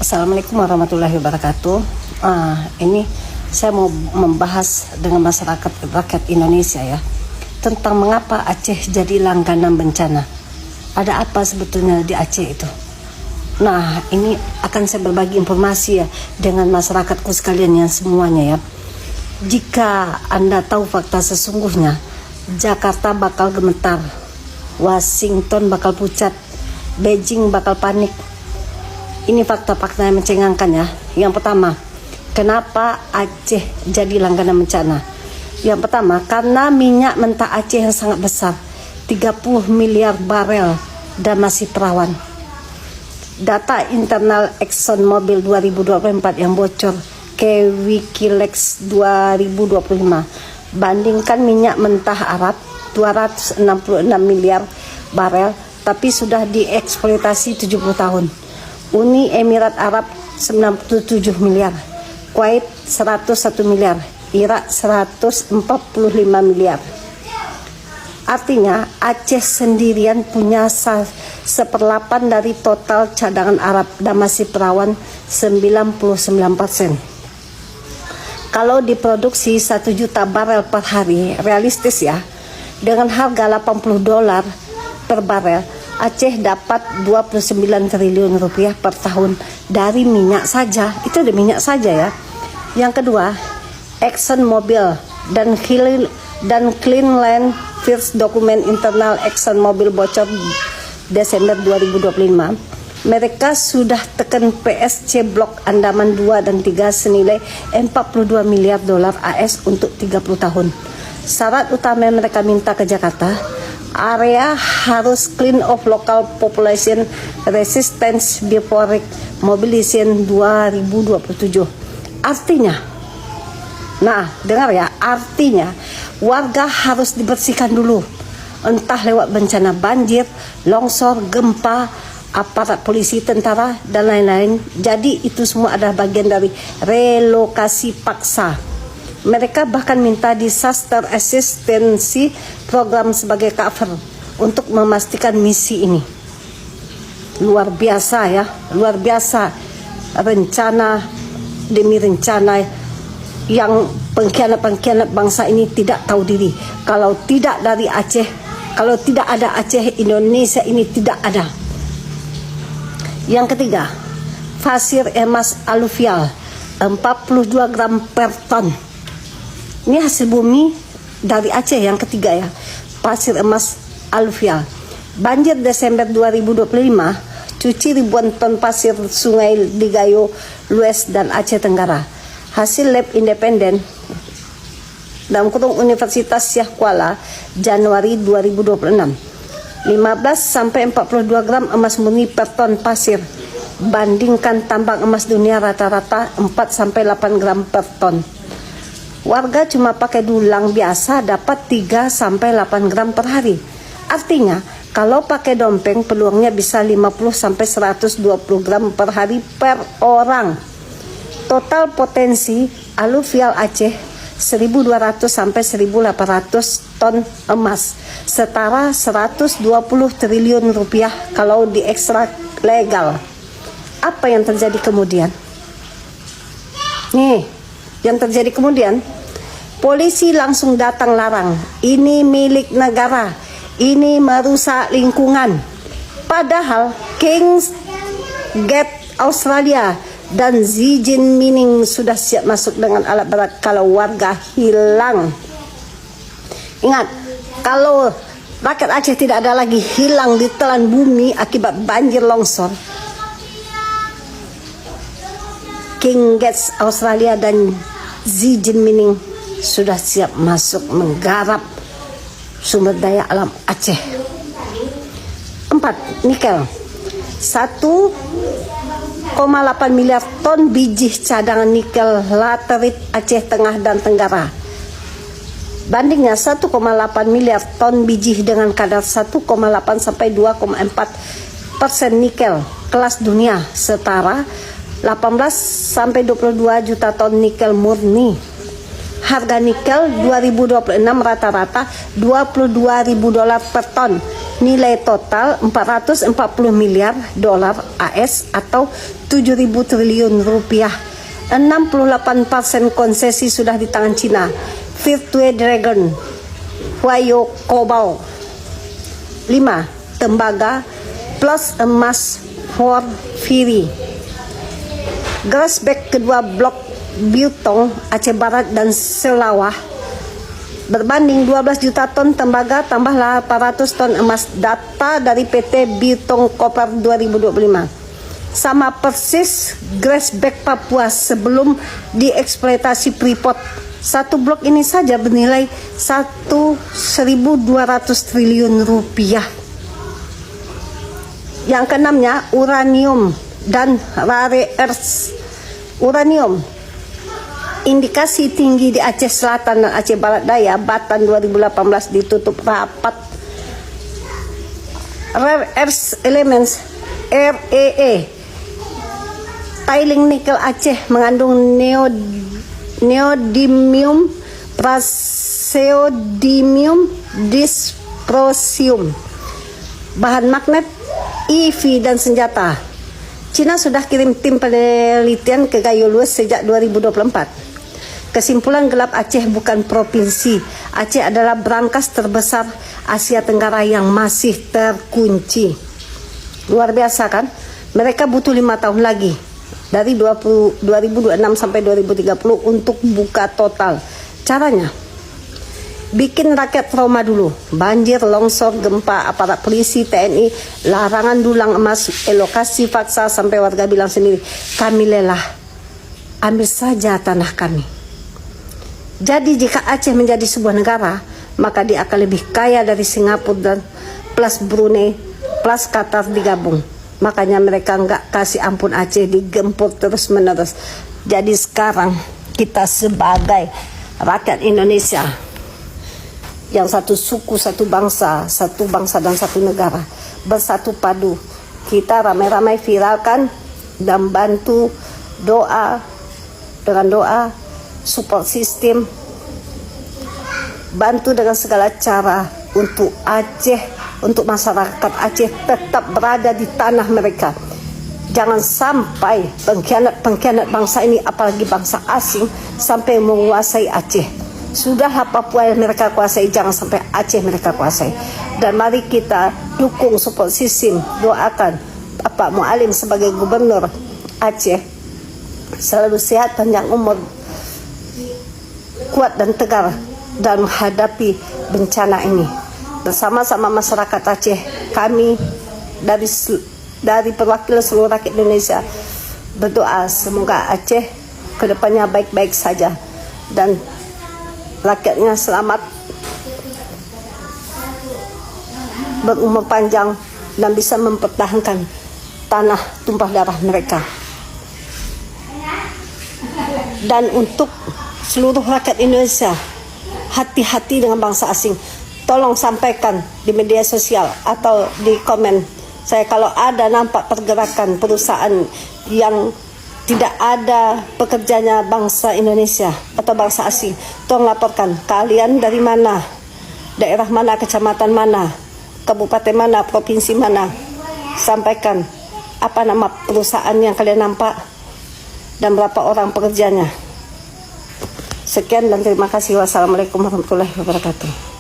Assalamualaikum warahmatullahi wabarakatuh. Ini saya mau membahas dengan masyarakat rakyat Indonesia ya tentang mengapa Aceh jadi langganan bencana. Ada apa sebetulnya di Aceh itu? Nah, ini akan saya berbagi informasi ya dengan masyarakatku sekalian yang semuanya ya. Jika Anda tahu fakta sesungguhnya, Jakarta bakal gemetar, Washington bakal pucat, Beijing bakal panik. Ini fakta-fakta yang mencengangkan ya. Yang pertama, kenapa Aceh jadi langganan bencana? Yang pertama, karena minyak mentah Aceh yang sangat besar, 30 miliar barel dan masih perawan. Data internal ExxonMobil 2024 yang bocor ke Wikileaks 2025 bandingkan minyak mentah Arab 266 miliar barel tapi sudah dieksploitasi 70 tahun. Uni Emirat Arab 97 miliar, Kuwait 101 miliar, Irak 145 miliar. Artinya Aceh sendirian punya 1/8 dari total cadangan Arab dan masih perawan 99%. Kalau diproduksi 1 juta barel per hari, realistis ya, dengan harga $80 per barel, Aceh dapat 29 triliun rupiah per tahun dari minyak saja. Itu dari minyak saja ya. Yang kedua, ExxonMobil dan Cleanland First dokumen internal ExxonMobil bocor Desember 2025. Mereka sudah tekan PSC Blok Andaman 2 dan 3 senilai 42 miliar dolar AS untuk 30 tahun. Syarat utama yang mereka minta ke Jakarta, area harus clean of local population resistance before mobilization 2027. Artinya, nah dengar ya, artinya warga harus dibersihkan dulu, entah lewat bencana banjir, longsor, gempa, aparat polisi, tentara dan lain-lain. Jadi itu semua adalah bagian dari relokasi paksa. Mereka bahkan minta disaster assistance program sebagai cover untuk memastikan misi ini. Luar biasa ya, luar biasa rencana demi rencana yang pengkhianat-pengkhianat bangsa ini tidak tahu diri. Kalau tidak dari Aceh, kalau tidak ada Aceh, Indonesia ini tidak ada. Yang ketiga, pasir emas aluvial 42 gram per ton. Ini hasil bumi dari Aceh yang ketiga ya, pasir emas aluvial. Banjir Desember 2025 cuci ribuan ton pasir sungai di Gayo, Lues dan Aceh Tenggara. Hasil lab independen dalam kurung Universitas Syah Kuala Januari 2026. 15-42 gram emas murni per ton pasir. Bandingkan tambang emas dunia rata-rata 4-8 gram per ton. Warga cuma pakai dulang biasa dapat 3-8 gram per hari. Artinya, kalau pakai dompeng peluangnya bisa 50-120 gram per hari per orang. Total potensi aluvial Aceh 1.200-1.800 ton emas, setara 120 triliun rupiah kalau diekstrak legal. Apa yang terjadi kemudian? Nih, yang terjadi kemudian, polisi langsung datang larang. Ini milik negara, ini merusak lingkungan. Padahal Kings Gate Australia dan Xi Jinping sudah siap masuk dengan alat berat kalau warga hilang. Ingat, kalau rakyat Aceh tidak ada lagi hilang ditelan bumi akibat banjir longsor, King Gates Australia dan Xi Jinping sudah siap masuk menggarap sumber daya alam Aceh. 4. Nikel 1,8 miliar ton biji cadangan nikel laterit Aceh Tengah dan Tenggara. Bandingnya 1,8 miliar ton biji dengan kadar 1,8-2,4% nikel kelas dunia, setara 18-22 juta ton nikel murni. Harga nikel 2026 rata-rata $22.000 per ton. nilai total 440 miliar dolar AS atau 7.000 triliun rupiah. 68% konsesi sudah di tangan Cina. Virtue Dragon, Huayo Cobalt. 5. Tembaga plus emas for Firi. Grassback kedua blok Biutong, Aceh Barat dan Selawah berbanding 12 juta ton tembaga tambah 800 ton emas. Data dari PT Biutong Copper 2025. Sama persis Grassback Papua sebelum dieksploitasi Freeport. Satu blok ini saja bernilai 1.200 triliun rupiah. Yang keenamnya uranium dan rare earths. Uranium, indikasi tinggi di Aceh Selatan dan Aceh Barat Daya. Batan 2018 ditutup rapat. Rare earth elements REE, tiling nikel Aceh mengandung neodymium, praseodymium, dysprosium, bahan magnet, EV dan senjata. Cina sudah kirim tim penelitian ke Gayo Luas sejak 2024. Kesimpulan gelap, Aceh bukan provinsi. Aceh adalah brankas terbesar Asia Tenggara yang masih terkunci. Luar biasa kan? Mereka butuh 5 tahun lagi dari 2026 sampai 2030 untuk buka total. Caranya bikin rakyat trauma dulu. Banjir, longsor, gempa, aparat polisi, TNI, larangan dulang emas, elokasi paksa sampai warga bilang sendiri, kami lelah, ambil saja tanah kami. Jadi jika Aceh menjadi sebuah negara, maka dia akan lebih kaya dari Singapura dan plus Brunei plus Qatar digabung. Makanya mereka nggak kasih ampun Aceh, digempur terus menerus. Jadi sekarang kita sebagai rakyat Indonesia yang satu suku, satu bangsa dan satu negara, bersatu padu, kita ramai-ramai viralkan dan bantu dengan doa, support system, bantu dengan segala cara untuk Aceh, untuk masyarakat Aceh tetap berada di tanah mereka. Jangan sampai pengkhianat bangsa ini, apalagi bangsa asing, sampai menguasai Aceh. Sudahlah Papua yang mereka kuasai, jangan sampai Aceh mereka kuasai. Dan mari kita dukung support system, doakan Pak Mualim sebagai gubernur Aceh selalu sehat, panjang umur, kuat dan tegar dan menghadapi bencana ini. Bersama-sama masyarakat Aceh, kami dari perwakilan seluruh rakyat Indonesia berdoa semoga Aceh kedepannya baik-baik saja dan rakyatnya selamat, berumur panjang dan bisa mempertahankan tanah tumpah darah mereka. Dan untuk seluruh rakyat Indonesia, hati-hati dengan bangsa asing. Tolong sampaikan di media sosial atau di komen saya kalau ada nampak pergerakan perusahaan yang tidak ada pekerjanya bangsa Indonesia atau bangsa asing. Tolong laporkan kalian dari mana, daerah mana, kecamatan mana, kabupaten mana, provinsi mana. Sampaikan apa nama perusahaan yang kalian nampak dan berapa orang pekerjanya. Sekian dan terima kasih. Wassalamualaikum warahmatullahi wabarakatuh.